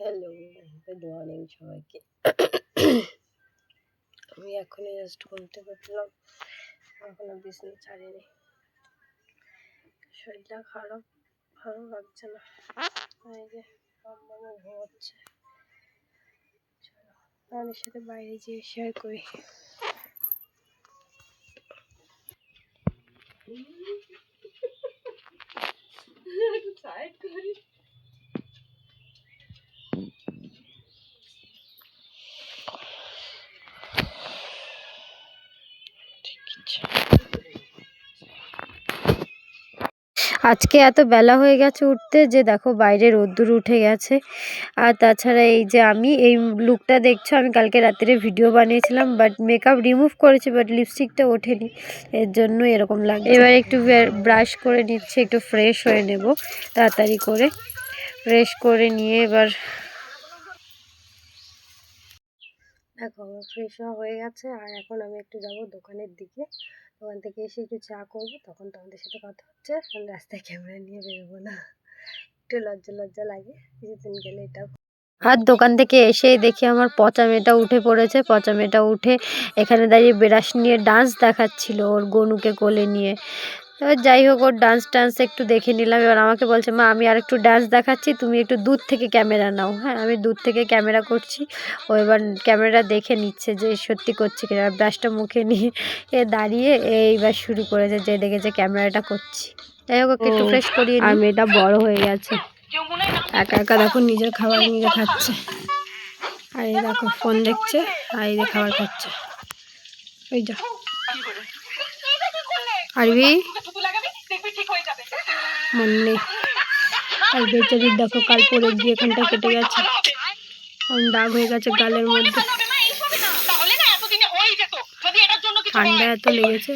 Hello, good morning সবাইকে। আমি এখনই জাস্ট ঘুম থেকে উঠলাম, এখনো বিছানা ছাড়িনি। শরীরটা খারাপ, ভালো লাগছে না। এই যে মাম্মামও ঘুমাচ্ছে। চলো আমাদের সাথে বাইরে যেয়ে শেয়ার করি। সাইড করি। আজকে এত বেলা হয়ে গেছে উঠতে যে দেখো বাইরে রোদ্দুর উঠে গেছে। আর তাছাড়া এই যে আমি এই লুকটা দেখছো, আমি কালকে রাত্রে ভিডিও বানিয়েছিলাম, বাট মেকআপ রিমুভ করেছি, বাট লিপস্টিকটা ওঠেনি, এর জন্য এরকম লাগে। এবার একটু ব্রাশ করে নিচ্ছি, একটু ফ্রেশ হয়ে নেব তাড়াতাড়ি করে। ফ্রেশ করে নিয়ে এবার দেখো আমার ফ্রেশ হয়ে গেছে। আর এখন আমি একটু যাব দোকানের দিকে, দোকান থেকে এসে একটু চা করবো, তখন তোমাদের সাথে কথা হচ্ছে। আমি রাস্তায় ক্যামেরা নিয়ে বেরোবো না, একটু লজ্জা লজ্জা লাগে কিছুদিন গেলে এটা। আর দোকান থেকে এসেই দেখি আমার পচা মেয়েটা উঠে পড়েছে। পচা মেয়েটা উঠে এখানে দাঁড়িয়ে ব্রাশ নিয়ে ডান্স দেখাচ্ছিল ওর গনুকে কোলে নিয়ে। এবার যাই হোক, ওর ডান্স একটু দেখে নিলাম। এবার আমাকে বলছে, মা আমি আর একটু ডান্স দেখাচ্ছি, তুমি একটু দূর থেকে ক্যামেরা নাও। হ্যাঁ, আমি দূর থেকে ক্যামেরা করছি। ও এবার ক্যামেরা দেখে নিচ্ছে যে সত্যি করছি কিনা। ব্রাশটা মুখে নিয়ে দাঁড়িয়ে এইবার শুরু করেছে, যে দেখেছে ক্যামেরাটা করছি। যাই হোক, একটু ফ্রেশ করিয়ে। আর মেয়েটা বড় হয়ে গেছে, একা একা দেখো নিজের খাবার নিজে খাচ্ছে। আর এই দেখো ফোন দেখছে, আর এই যে খাবার খাচ্ছে। ওই যা আরবি মন নেই। আর বেচারির দেখো কাল পরে গিয়ে এখানটা কেটে গেছে, দাগ হয়ে গেছে গালের মধ্যে। ঠান্ডা এত লেগেছে।